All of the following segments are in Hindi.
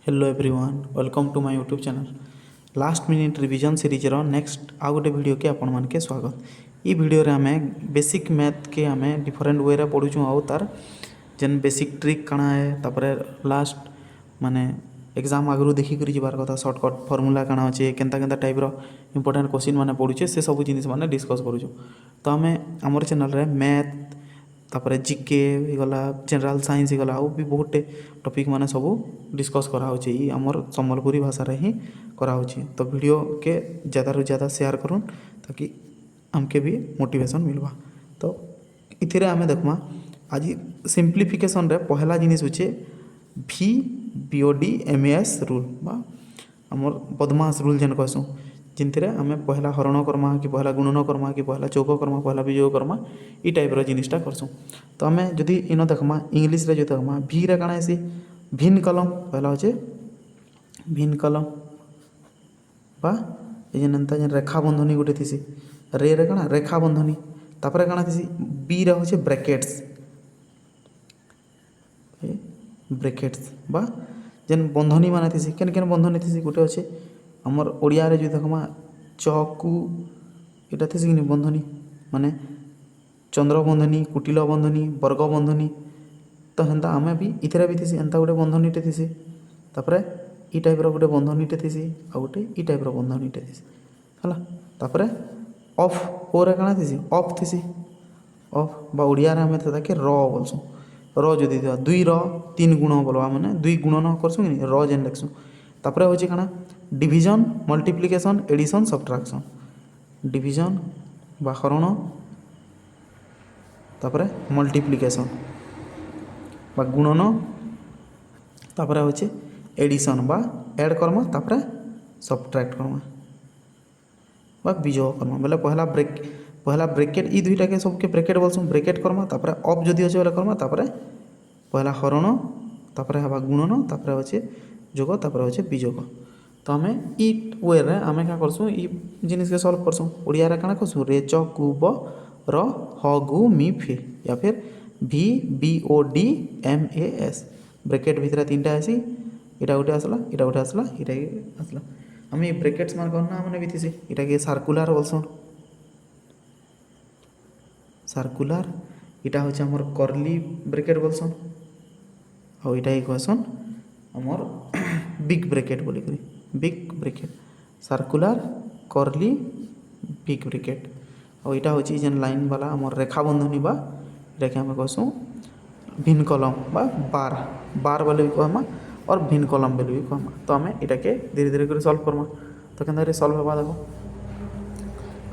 Hello everyone welcome to my YouTube channel last minute revision series रो नेक्स्ट आउ गोटे वीडियो के आपण मान के स्वागत। ई वीडियो रे हमें बेसिक मैथ के हमें डिफरेंट वे रे पढुछु आउ तार जेन बेसिक ट्रिक काना है तापरे लास्ट माने एग्जाम आगरू देखि करी जिबार कथा शॉर्टकट फार्मूला काना अछि केनता केनता टाइप रो इंपोर्टेंट क्वेश्चन माने पढुचे से सब जिनिस माने डिस्कस करूछु। तो हमें हमर चैनल रे मैथ तापरे जीके गला जनरल साइंस गला आउ भी बहुत टॉपिक माने सब डिस्कस करा होची ई हमर संबलपुरी भाषा रे ही करा होची। तो वीडियो के ज़्यादा रू ज़्यादा शेयर करूँ ताकि हमके भी मोटिवेशन मिलवा। तो इथिरे आमे देखमा आज सिंप्लिफिकेशन रे पहला जिनिस होचे VBOD रूल बा हमर बदमाश रूल जेन कहसु जिनथिरे आमे पहला हरण करमा कि पहला गुणन करमा कि पहला चौक करमा पहला विजोग करमा ई टाइप रो जिनिसटा करसु। तो आमे जदि इनो देखमा इंग्लिश रे जो देखमा भी रे काना हेसी भिन्न कलम पहला होचे भिन्न कलम बा एजेनंता जेन रेखा बंधनी गुटे थिसी रे काना रेखा बंधनी तापरे काना थिसी बी रे होचे ब्रैकेट्स बा जेन बंधनी माने थिसी केन केन बंधनी थिसी गुटे होचे हमर ओडिया रे जो देखमा चकु एटा थिसी कि बंधनी माने चंद्र बंधनी कुटिल बंधनी वर्ग बंधनी। तो हेन्ता आमे भी इथरे भी थिसी एंता गुटे बंधनीटे थिसी तापरे ई टाइप रो गुटे बंधनीटे थिसी आ गुटे ई टाइप रो बंधनीटे थिसी हला। तापरे ऑफ ओ रे काना थिसी ऑफ थिसी ऑफ बा ओडिया रे आमे ताके र बोलसु र जदि दिया 2 र 3 गुण बोलवा माने 2 गुणन करसु कि र जेन लिखसु। तापरे होची काना division multiplication addition subtraction division बा हरण तापरे मल्टीप्लिकेशन बा गुणन तापरे होचे एडिशन बा ऐड करमा तापरे सब्ट्रैक्ट करमा बा विजोग करमा बोले पहला ब्रैकेट ई दुईटा के सबके ब्रैकेट बोलसु ब्रैकेट करमा तापरे ऑफ जदि होचे बोले करमा तापरे पहला हरण तापरे हबा गुणन तापरे होचे जोग तापरे होचे विजोग। तो हमें ई वे रे हमें क्या करसु ई जिनिस के सॉल्व करसु ओडिया रे काना करसु रे च कु ब र ह गु मी फि या फिर VBODMAS ब्रैकेट भितर तीनटा आसी इटा गोटे आसला इटा गोटे आसला इटा आसला हमें ब्रैकेट्स मान करना माने बिथिसी इटा के सर्कुलर बोलसु सर्कुलर इटा होचे हमर कर्ली ब्रैकेट बोलसु आ इटा ही कहसन हमर बिग ब्रैकेट बोली करी big bracket circular curly big bracket और इटा होची जेन लाइन वाला हमर रेखा बंधनी बा इटा के हमें कहसु भिन्न कलम बा बार बार बोले भी कहमा और भिन्न कलम बोले भी कहमा। तो हमें इटा के धीरे धीरे कर सॉल्व करमा। तो केनता रे सॉल्व हेबा देखो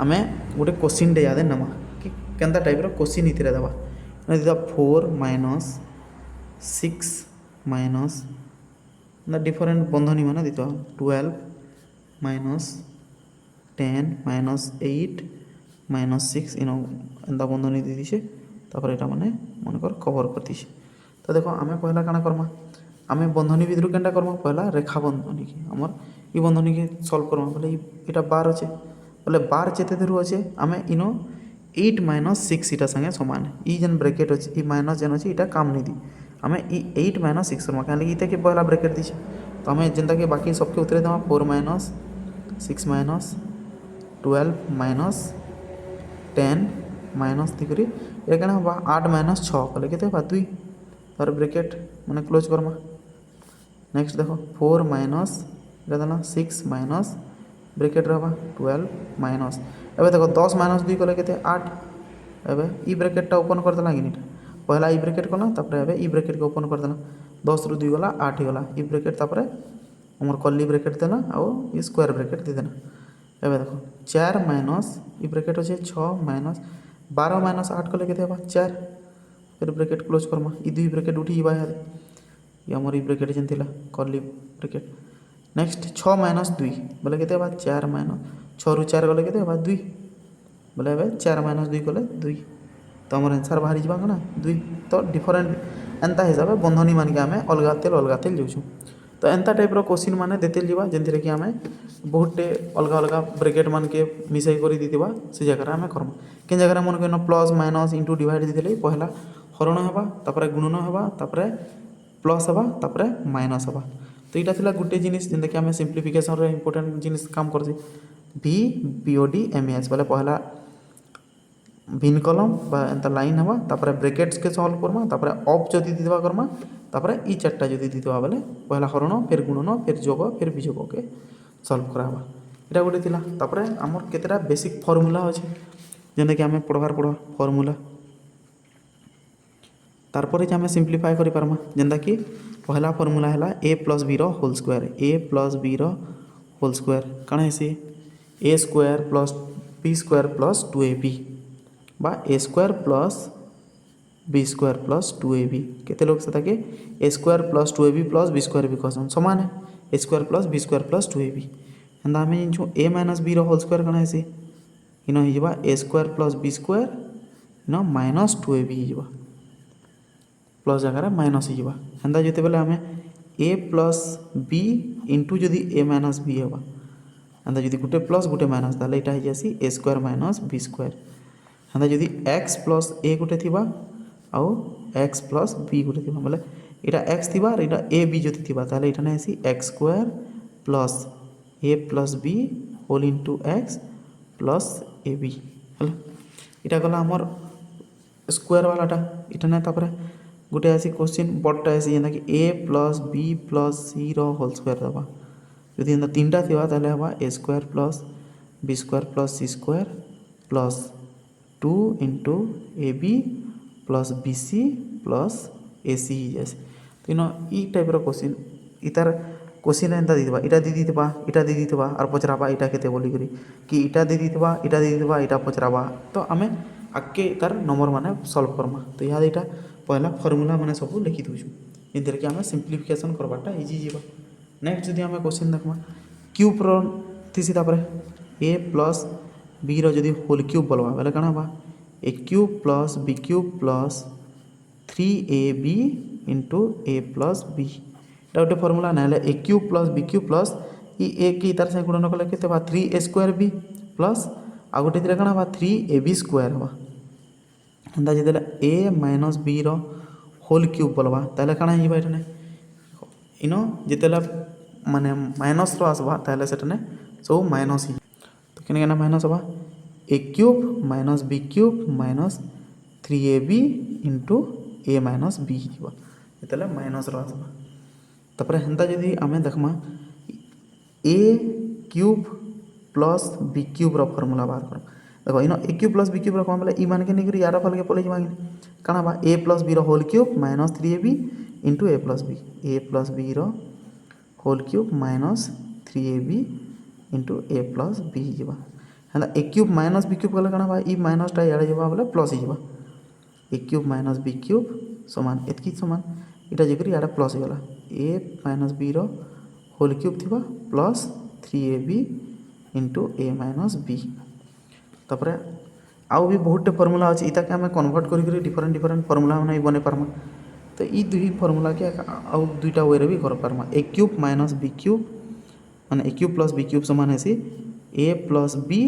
हमें गोटे क्वेश्चन डे याद नमा कि केनता टाइप रो क्वेश्चन इथिरे देबा दिदा 4 माइनस 6 माइनस ना डिफरेंट बंधनी माने दितो 12 माइनस 10 माइनस 8 माइनस 6 इनो एंदा बंधनी दी दिछे तापर एटा माने मन कर कवर कर दिछे। तो देखो आमे पहला काना करमा आमे बंधनी भितर केनटा करमा पहला रेखा बंधनी की हमर ई बंधनी के सॉल्व करमा बोले एटा 12 अछि बोले 12 जेते धरु अछि आमे इनो 8 माइनस 6 इटा संगे समान ई जेन ब्रैकेट अछि ई माइनस जेन अछि इटा काम नै दी हमें ई 8 माइनस 6 करमा काहे लगी इते के पहला ब्रैकेट दिछे। तो हमें जेंता के बाकी सबके उतरे देमा 4 माइनस 6 माइनस 12 माइनस 10 माइनस दिकरी ए केना बा 8 माइनस 6 कले केते बा 2 और ब्रैकेट माने क्लोज करमा। नेक्स्ट देखो 4 माइनस देना 6 माइनस ब्रैकेट रहबा 12 माइनस एबे देखो 10 माइनस 2 कले केते 8 एबे ई ब्रैकेटटा ओपन कर देला कि नहीं पहला ई ब्रैकेट करना तापर एबे ई ब्रैकेट के ओपन कर देना 10 रु 2 गला 8 गला ई ब्रैकेट तापर हमर कर्ली ब्रैकेट देना और ई स्क्वायर ब्रैकेट दे देना। एबे देखो 4 माइनस ई ब्रैकेट होचे 6 माइनस 12 माइनस 8 कले केते बा 4 फिर ब्रैकेट क्लोज करमा ई दुई ब्रैकेट उठी बा यार ये हमर ई ब्रैकेट जेन थिला कर्ली ब्रैकेट। नेक्स्ट 6 माइनस 2 बोले केते बा 4 माइनस 6 रु 4 गले केते बा 2 बोले एबे 4 माइनस 2 कले 2 तो हमर आंसर बाहरी जबा ना 2 तो डिफरेंट एंता हिसाब बंधनी मान के हमें अलगा तेल जाउछु। तो एंता टाइप रो क्वेश्चन माने देतेल जीवा जेंथिरे कि हमें बहुतटे अलग अलग ब्रैकेट मान के मिसाई करी दितिबा से जगह हमें करम के जगह मन के प्लस माइनस इंटू डिवाइड दिथिले पहला हरण हेबा तापरे गुणन हेबा तापरे प्लस हेबा तापरे माइनस हेबा तो यहाँ थिला गोटे जिनिस जेनता कि आम सिंप्लीफिकेशन रे इंपोर्टेंट जिनिस काम करछे भी बीओडी एमएस बोले पहला भिन्न कलम बा एंता लाइन हवा तापर ब्रैकेट्स के सॉल्व करमा तापर ऑफ जदी दिदवा करमा तापर ई चारटा जदी दिदवा बोले पहला हरण फिर गुणन फिर जोग फिर विजोग के सॉल्व करावा इटा गोटे थिला तापर हमर केतेटा बेसिक फार्मूला अछि जेने कि आमे पढ़वार फार्मूला तारपर जे आमे सिंप्लीफाई करि परमा जेंदा कि पहला फार्मूला हैला a + b रो होल स्क्वायर a + b रो होल स्क्वायर कण हेसी a square + b square + 2ab बा a square + b square + 2ab केते लोग से ताके a square + 2ab + b square भी कहसन समान है a square + b square + 2ab हंदा हमें जो a - b रो होल स्क्वायर कण हेसी इनो हि जबा a स्क्वायर + b स्क्वायर इनो -2ab हि जबा प्लस जगह माइनस हो हेन्ता जिते बेले आम a + b इंटू जदि a - b होगा हेन्ता जदि गोटे प्लस गोटे माइनस ताले इटा हो जासी a स्क्वायर - b स्क्वायर हेन्ता जदि x + a गोटे थिबा आउ x + b गोटे थिबा बोले इटा x थिबा और इटा a b जदि थिबा ताले इटा ना आसी x square + a + b whole into x + ab हला इटा गला हमर स्क्वायर वालाटा इटा ना तापर गोटे आसी क्वेश्चन बड़टा आसी जेना कि a + b + c रो होल स्क्वायर दबा यदि एंता तीनटा थिबा ताले हवा a square + b square + c square + 2 into ab + bc + ac जैसे तो इनो ई टाइप रो क्वेश्चन इतार क्वेश्चन एंता दी दिबा इटा दी दिबा और पचराबा इटा केते बोली करी कि इटा दी दिबा इटा पचराबा तो आमे आके तार नंबर माने सॉल्व करमा तो याद इटा पहला फार्मूला माने सब लिखि दउछु इंदर के आमे सिंप्लीफिकेशन करबाटा इजी जीवा नेक्स्ट जदि आमे क्वेश्चन देखमा क्यूब रो थिसी तापर a + b रो जदि होल क्यूब बोलबा बेले कणा बा a cube + b cube + 3ab * a + b एटा गोटे फार्मूला ना a cube + b cube + E a की तार से गुणन कले केते बा 3a² b प्लस आ गोटे दिले कणा बा 3ab² बा हेन्ता जितेले a - b रो होल क्यूब बोलबा ताले काଣା हिबा एठने इनो जितेला माने माइनस रो आसबा ताले सेठने सब माइनस ही तो केने केना माइनस बा a cube - b cube - 3ab into a - b हिबा जितेला माइनस रो आसबा तापर हेन्ता जदी आमे देखमा a cube plus b cube रो फार्मूला बाहर कर देखो इनो a क्यूब + b क्यूब रो कौन बोले ई मान के निकरी यार फल के पले जमा काना बा a + b रो whole cube - 3ab into a + b a + b रो whole cube - 3ab into a + b जबा हला a क्यूब - b क्यूब कले काना बा ई माइनस टा यार जबा बोले प्लस जबा a क्यूब - b क्यूब समान एतकी समान इटा जकरी यार प्लस गला a - b रो होल क्यूब थिबा plus 3ab into a - b तापर आउ भी बहुत फार्मूला अच्छे इता के आम कन्वर्ट करी डिफरेंट फार्मूला मैंने बने पार्मा तो ये दुई फार्मूला के आउ दुईटा वे भी कर पार्मा a क्यूब - b क्यूब माने a क्यूब + b क्यूब समान है a + b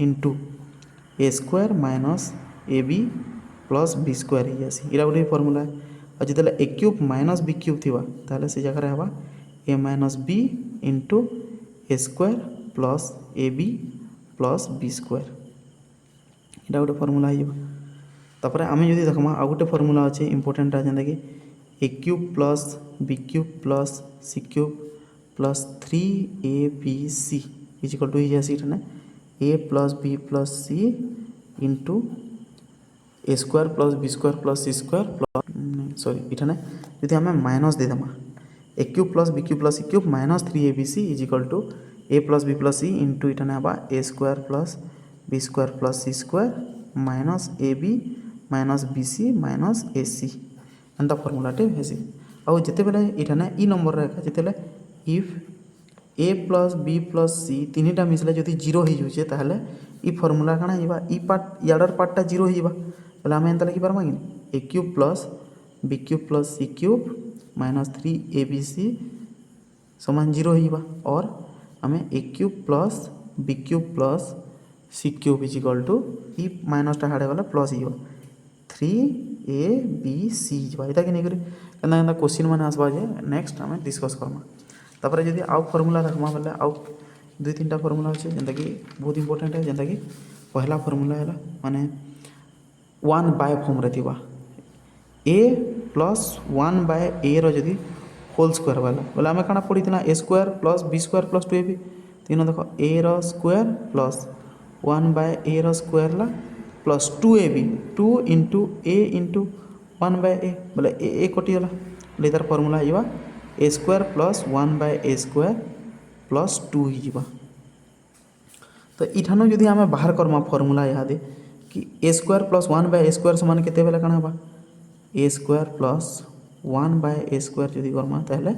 into a square - ab + b square ही आसी इरा गोटे फार्मूला और जिते a क्यूब - b क्यूब थिबा ताले से जगह हवा a - b into a square + ab + b square इटा गोटे फार्मूला हो तापर आम जदि देखमा आ गोटे फार्मूला अच्छे इंपोर्टेंटा जेनता कि a cube + b cube + c cube + 3abc equal to ही जासी इठने a + b + c into a square + b square + c square sorry इठने यदि आम माइनस देदेमा a cube + b cube + c cube - 3abc equal to a + b + c into इठने हवा a square + b square + c square -ab - bc - ac एंता फार्मूलाटे हेसी आउ जिते बेले इठाने ई नंबर रे जितेले इफ a + b + c तीनटा मिसले जदि 0 हो जाउछे ताहले ई फार्मूला काना हिबा ई पार्ट याडर पार्टटा 0 हिबा बोले आमे एंता लिखि पारमा कि a cube + b cube + c cube - 3abc समान 0 हिबा और आमे a cube + b cube + c cube equal to ई माइनसटा हाड़े गला प्लस हो 3abc जबा इटा के नहीं करी केना क्वेश्चन माने आसबा जे नेक्स्ट आमे डिस्कस करमा तापर जदि आउ फर्मूला देखमा बेले आउ 2-3टा फर्मूला अच्छे जेनता कि बहुत इंपोर्टेंट है जेनता कि पहला फर्मूला है माने 1 बाय फॉर्म रे थिबा a प्लस 1 बाय a रो जदि होल स्क्वायर वाला बोले आम काଣା पढ़ी A square plus B square plus 2ab तीन देख ए रो स्क्वायर प्लस 1 बाय ए रो स्क्वायर ला plus 2ab 2 into A into 1 by A बोले ए कटिगला बोले तार फर्मूला हो A square plus 1 by A square plus 2 हो तो इठानु जदि आम बाहर करमा फर्मूला इहादे कि ए square plus 1 by A square समान केते बेले काଣା हबा ए square plus 1 by A square जदि करमा ताहले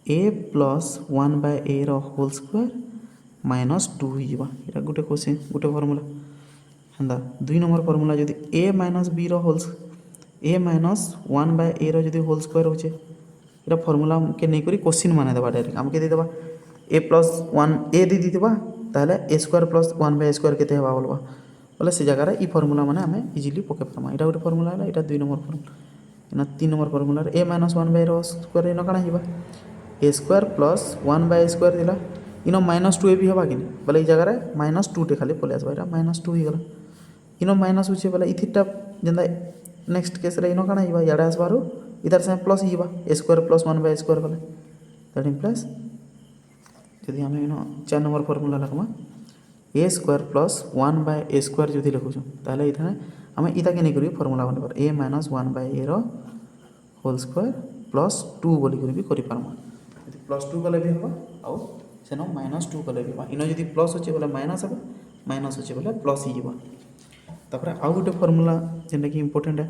ए plus 1 by A row whole square minus 2 हो जावा एटा गोटे क्वेश्चन गोटे फर्मूला हंदा 2 नंबर फर्मूला जदि ए माइनस बी रो whole A minus 1 by A रो जदि होल स्क्वायर होचे एटा फर्मूला के नै करी क्वेश्चन माने देबा डायरेक्ट हम के दे देबा ए प्लस 1 ए दे देबा ताहले ए square plus 1 by A square केते हेबा बोलबा बोले से जगह ई फर्मूला माने आमे इजीली पके पारमा एटा गोटे फर्मूला है एटा 2 नंबर फर्मूला इना 3 number formula A minus 1 by रो स्क्वायर इनो काଣା हिबा A square plus 1 by square दिला इनो माइनस 2 ए भी हबा कि बोले ई जगह माइनस 2 टे खाली पले आसबा एटा माइनस 2 ही गला इनो माइनस होचे बोले इथिटा जेंदा नेक्स्ट केस रे इनो काଣା हिबा याडा आसबारो इधर से plus Hiba A square plus 1 by square बोले दैट इंप्लाइज यदि हम इनो 4 number formula Lagma A square plus 1 by A square जो लिखुँ ताहले इथाने आम इता के नहीं करी फर्मूला बने पर ए minus 1 by A row whole square plus 2 बोली करी भी करि पारमा यदि प्लस 2 कले भी हबा आउ सेनो माइनस 2 कले भी हबा इनो यदि प्लस होचे बोले माइनस हबा माइनस होचे बोले प्लस ही हबा तापर आउ गोटे फर्मूला जेंटा कि इंपोर्टेंट है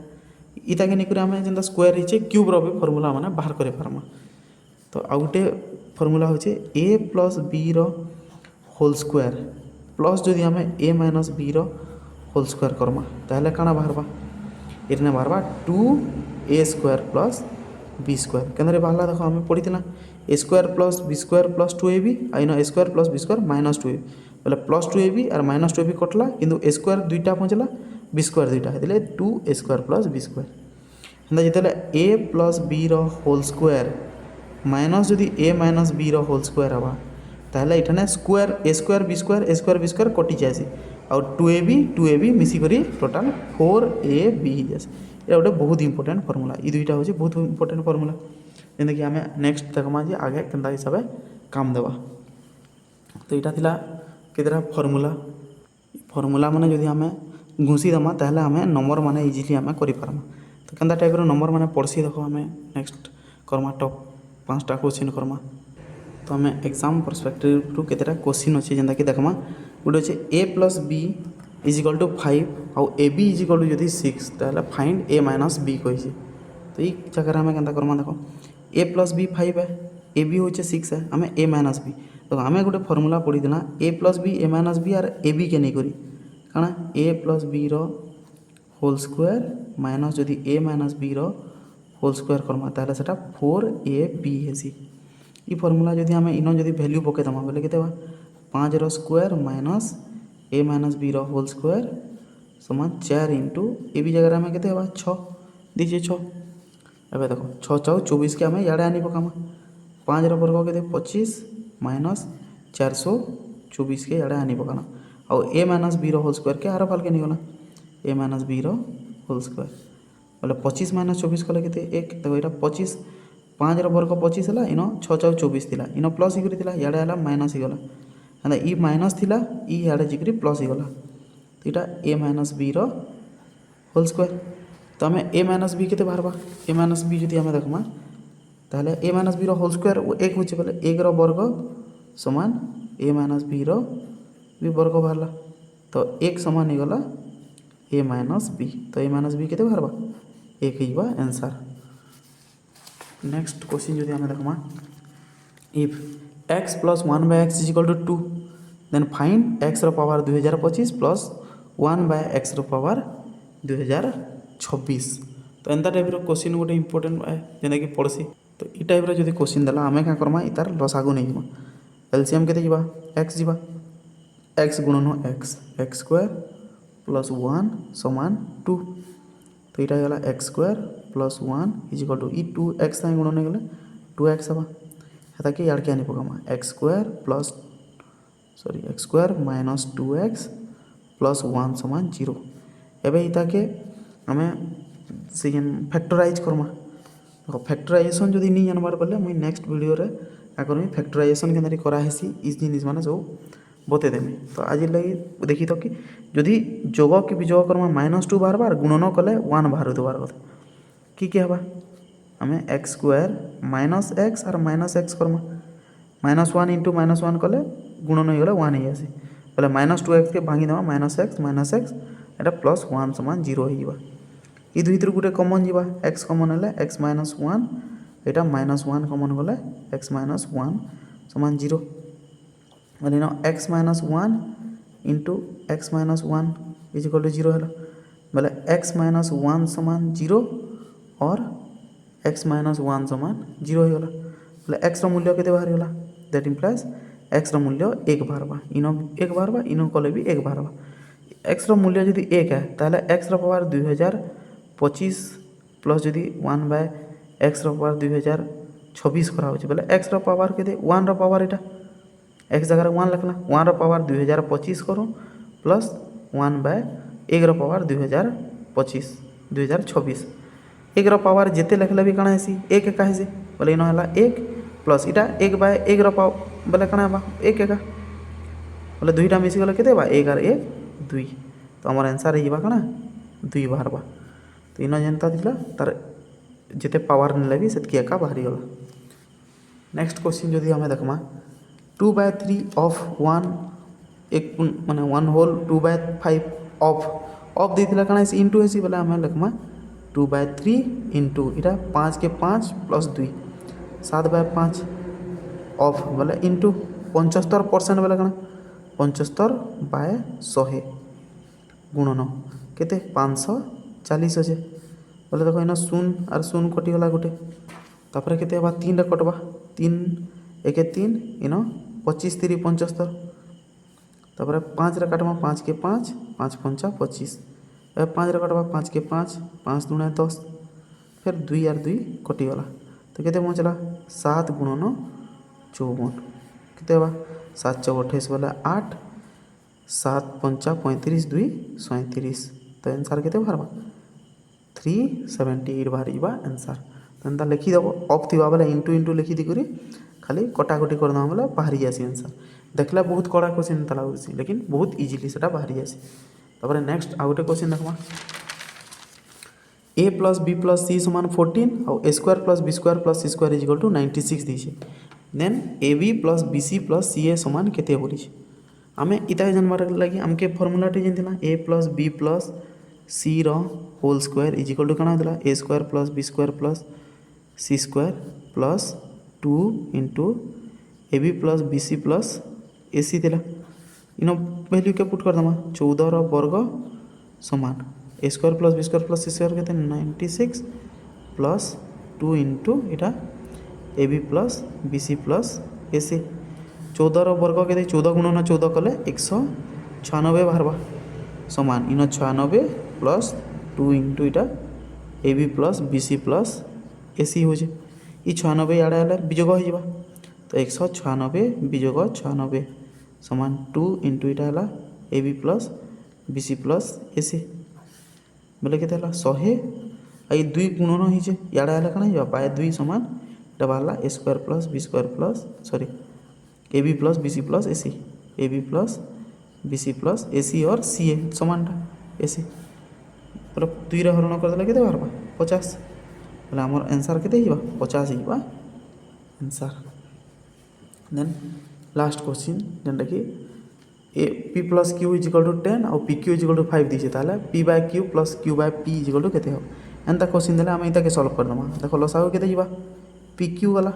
इता के नहीं करी आम जेंटा स्क्वायर हिचे क्यूब रो भी फर्मूला माने बाहर करे पारमा तो आउ गोटे फर्मूला होचे ए प्लस बी रो होल स्क्वायर प्लस जदि आम ए माइनस बी रो होल स्क्वायर करमा ताहले काଣା बाहरबा इरने बाहरबा 2 A square plus B square केंद्रे बाहरला देखो आम पढ़ीला A square plus B square plus 2ab आइनो A square plus B square minus 2ab बोले प्लस 2ab और माइनस 2ab कटला किंतु ए स्क्वायर दुईटा पहुँचला बी स्क्वायर दुईटा हेतले 2 A square plus B square हेंदा जितले ए प्लस बी रो होल स्क्वायर माइनस जदि ए माइनस बी रो होल स्क्वायर हवा ताहले इठाने स्क्वायर बी स्क्वायर कटि जाएसी और 2ab मिसिकरी टोटाल 4ab ही जाएसी ये गोटे बहुत इंपोर्टेंट फर्मूला ये दुईटा होचे बहुत इंपोर्टेंट फर्मूला जेंदा कि आमे नेक्स्ट देखमा जे आगे केनता हिसाब काम देवा तो यहाँ थिला केतरा फर्मूला माने जदि आमे घुसी देमा ताहले आमे नंबर माने इजीली आमे करि पारमा तो केनता टाइप रो नंबर माने पड़सी देखो आमे नेक्स्ट करमा टॉप 5टा क्वेश्चन करमा तो आम एग्जाम परस्पेक्टिव रु केतेटा क्वेश्चन अच्छे जेनता कि देखमा गोटे अच्छे A plus B is equal to 5 आउ A B is equal to जदि 6 ताहले फाइंड ए माइनस बी कही तो ये जगह आम केनता करमा देखो ए प्लस बी 5 है ए बी होचे 6 है आम ए माइनस बी तो आम गोटे फर्मूला पढ़ी देना ए प्लस बी ए माइनस बी और ए बी के नहीं करी काଣା ए प्लस बी रो होल स्क्वायर माइनस जदि ए माइनस बी रो होल स्क्वायर करमा ताहले सेटा 4ab हेसी ई फर्मूला जदि आम इनो जदि वैल्यू पके दमा बोले केते 5 रो स्क्वायर माइनस ए माइनस बी रो होल स्क्वायर समान 4 इंटू ए बी जगह आम केते 6 दीजिए 6 एबे देखो 6 4 24 के आम याडे आनी पकामा 5 रो वर्ग केते 25 माइनस 424 के याडे आनी पकाना और ए माइनस बी रो होल स्क्वायर के आरो फाल के निगला ए माइनस बी रो होल स्क्वायर बोले 25 माइनस 24 कले केते 1 देखो एटा 25 5 रो वर्ग 25 हला इनो 6 4 24 थिला इनो प्लस ही थिला याडे हला माइनस ही गला हंदा ई माइनस थिला ई याडे जिकरी प्लस ही गला तो इटा ए माइनस बी रो होल स्क्वायर तो हमें ए माइनस बी केते बाहरबा ए माइनस बी जदि हमें देखमा ताहले ए माइनस बी रो होल स्क्वायर 1 होचे बोले 1 रो वर्ग समान ए माइनस बी रो बी वर्ग बाहरला तो 1 समान ही गला ए माइनस बी तो ए माइनस बी केते बाहरबा 1 ही बा आंसर नेक्स्ट क्वेश्चन जो आम देखमा if x plus 1 by x is equal to 2 then find x रो पावर 2025 प्लस 1 बाय x रो पावर 2026 तो एंता टाइप रो क्वेश्चन गोटे इंपोर्टेंट है जेना कि पड़सी तो ई टाइप रो जदि क्वेश्चन देला आमे का करमा इतार लसागु नहीं जिमा एलसीएम केते जिबा x जिबा x गुणन x स्क्वायर प्लस 1 समान 2 तो यहाँ गला x square plus 1 is equal to ई 2x गुणन गले 2x हवा हेताके याड़के आनी पकामा x square minus 2x plus 1 समान 0। एबे इताके आमे से फैक्टराइज करमा। देखो फैक्टराइजेशन जदि नहीं जानबार बोले मुई नेक्स्ट वीडियो रे क्या करमी फैक्टराइजेशन के कराहेसी इस जिनिस माने सब बते देमी। तो आज लगी देखी तो कि जदि जोग कि विजोग करमा -2 बाहर बार गुणन कले 1 बाहर देवार कथा कि हवा आम एक्स स्क्वायर माइनस एक्स और माइनस एक्स करमा -1 इंटू -1 कले गुणन हो गला 1 ही आसी बोले -2x के भांगी देवा माइनस एक्स एटा प्लस 1 समान 0 हो ये दुई गोटे कमन जावा एक्स कमन है एक्स माइनस 1 एटा -1 कमन गले एक्स माइनस 1 समान 0 बोले x minus 1 into x minus 1 is equal to 0 है बोले एक्स माइनस 1 समान 0 और एक्स माइनस 1 समान 0 हो गला बोले एक्स मूल्य के बाहर गला दैट इम्प्लाइज एक्स मूल्य 1 बाहर इनो 1 बाहर इनो कले भी 1 बाहर एक्स मूल्य जदि 1 है ताहले एक्स पावर 2025 प्लस जदि 1 बाय एक्स पावर 2026 करा होची बोले एक्स पावर के 1 पावर एटा एक्स जगह 1 लिखला 1 पावर 2025 करो प्लस 1 बाय 1 पावर 2026 एक पावर जिते लिखले भी कण हेसी एक एका हेसी बोले इन है 1 प्लस इटा 1 बाय 1 पावर बोले कण है 1 एका बोले दुईटा मिसी गले केते 1 और 1 2 तो आमर आंसर हो कण 2 बाहर तो इन जेनता थिला तार जिते पावर नेले भी सेतकी एका बाहरी गला। नेक्स्ट क्वेश्चन जदि आमे देखमा 2/3 ऑफ 1 एक माने 1 होल 2/5 ऑफ देथिला कण हेसी इनटू हेसी बोले आमे लिखमा 2/3 इंटू इटा 5 के 5 प्लस 2 7/5 ऑफ बोले इंटू 75% बोले कण 75/100 गुणन केते 540 अच्छे बोले देखो इन 0 और 0 कटिगला गोटे तापर केते 3 कटवा 3 1 3 इन 25 3 75 तापर 5 काटवा 5 के 5 5 5 25 5 कटवा 5 के 5 5 दूना 10 फिर 2 और 2 कटिगला तो केते पहुँचला 7 गुणन 54 केते 7 चौ 28 बोले 8 7 5 35 2 37 तो आंसर केते बाहर 378 बाहर जावा आंसर तो एंता लिखिदेव ऑफ थी बोले इंटू इंटू लिखी दी खाली कटाकटी करदे बोले बाहरी आसी आंसर देखला बहुत कड़ा क्वेश्चन एंता लगुच लेकिन बहुत इजिली से बाहरी आसी। तापर नेक्स्ट आउ गोटे क्वेश्चन देखमा a plus b plus c समान 14 और a square plus b square plus c square is equal to 96 दीजिए then ab plus bc plus ca समान केते बोली आमे इता जानबार लगी आमके फॉर्मूलाटी जानथिला a plus b plus c रो whole square is equal to कणा दिला a square plus b square plus c square plus 2 into ab plus bc plus ac दिला इन वैल्यू के पुट कर दमा 14 रो वर्ग समान a square plus b square plus c square केते 96 प्लस 2 इंटू इटा ab plus bc plus ac 14 रो वर्ग के 14 गुणन 14 कले 196 बाहरबा समान इन 96 प्लस 2 इंटू इटा ab plus bc plus ac हो जे ई 96 आड़े आले विजोग हो जावा तो 196 विजोग 96 समान 2 इंटू इटा है ab plus bc plus ac बोले केते 100 आई 2 गुणन होइछे याडा आले कना जावा बाय 2 समान एटा बाहरला a square plus b square plus sorry ab plus bc plus ac ab plus bc plus ac और ca समानटा ac बोले 2 रे हरण कर देला केते बाहरबा 50 बोले हमर आंसर केते हिबा 50 हिबा आंसर। देन लास्ट क्वेश्चन जेनटा कि ए P plus Q is equal to 10 और P Q is equal to 5 दीजिए ताले P by Q plus Q by P is equal to केते हो एंता क्वेश्चन देले हम इता के सॉल्व कर दमा देखो लसागु केते जिबा पी क्यू वाला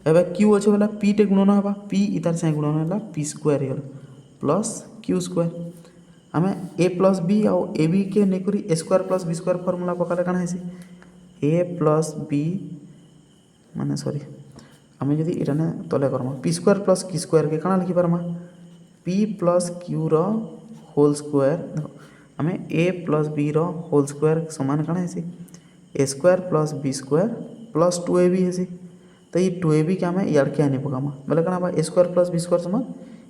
एबे क्यू अच्छे वाला पी टे गुणन हबा पी इतार से गुणन होला पी स्क्वायर होला प्लस क्यू स्क्वायर हमें ए प्लस बी और ए बी के नेकुरी A square plus B square formula पकाले काना हेसी ए प्लस बी माने सॉरी आम जदि इटाने तले करमा P square plus Q square के काना लिखि पारमा पी प्लस क्यू रो होल स्क्वायर देखो आम ए प्लस बी रो होल स्क्वायर समान काना हेसी A square plus B square plus 2ab हेसी तो ये 2ab के आम इड़के आनी पकामा बोले कण A square plus B square समान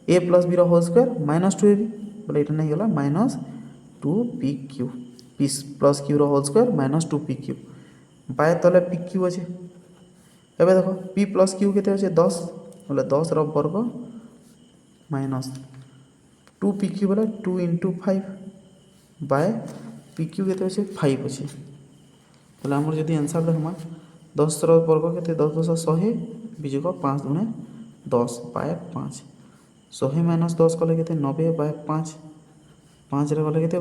A plus B whole square minus 2ab बोले ये नहीं गला minus 2pq P plus Q whole square minus 2pq by तले pq अच्छे एवं देख p प्लस क्यू के 10 बोले 10 वर्ग माइनस 2pq बोले 2 × 5 बाय pq के 5 अच्छे बोले आमर जब आंसर देखमा 10 वर्ग के 10 10 100 बीजुक 5 × 10 बाय 5 100 माइनस 10 कले के 90 बाय 5 5 रे गले के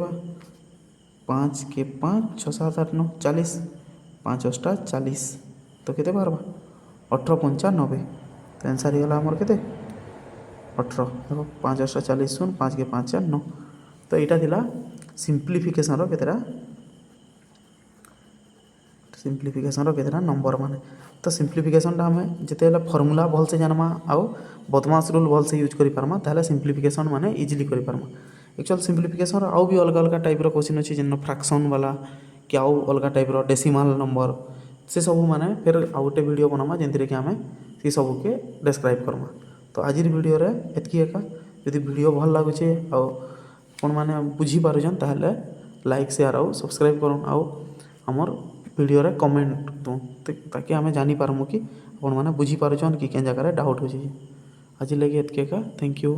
5 के 5 6 7 8 9 40 5 8 40 तो के बाहर 18 5 90 तो आंसर ही आमर के 18 देखो 5 8 40 शून्य 5 के 5 4 9 तो यहाँ सिंप्लीफिकेशन केतेटा सिंप्लीफिकेशन केतेटा नंबर माने तो सिंप्लीफिकेशन आम जिते फर्मूला भल से जानमा आउ बदमाश रूल भल से यूज करि पारमा ताले सिंप्लीफिकेशन माने इजिली करि पारमा एक्चुअल सिंप्लीफिकेशन आउ भी अलग अलग टाइप रो क्वेश्चन अछि जेन फ्रैक्शन वाला कि आउ अलग टाइप रो डेसिमल नंबर से सब माने फिर आउ गोटे वीडियो बनामा जेंतिर कि आमे से सब के डिस्क्राइब करमा तो आज वीडियो रे एतकी एका यदि वीडियो भल लागुचे आउ आपण माने बुझी पारुछन ताहले लाइक शेयर आउ सब्सक्राइब करन आउ हमर वीडियो रे कमेंट दो ताकि आमे जानि पारमु कि आपण माने बुझी पारुछन कि केन जगह रे डाउट होछि आज लगे एतके का थैंक यू।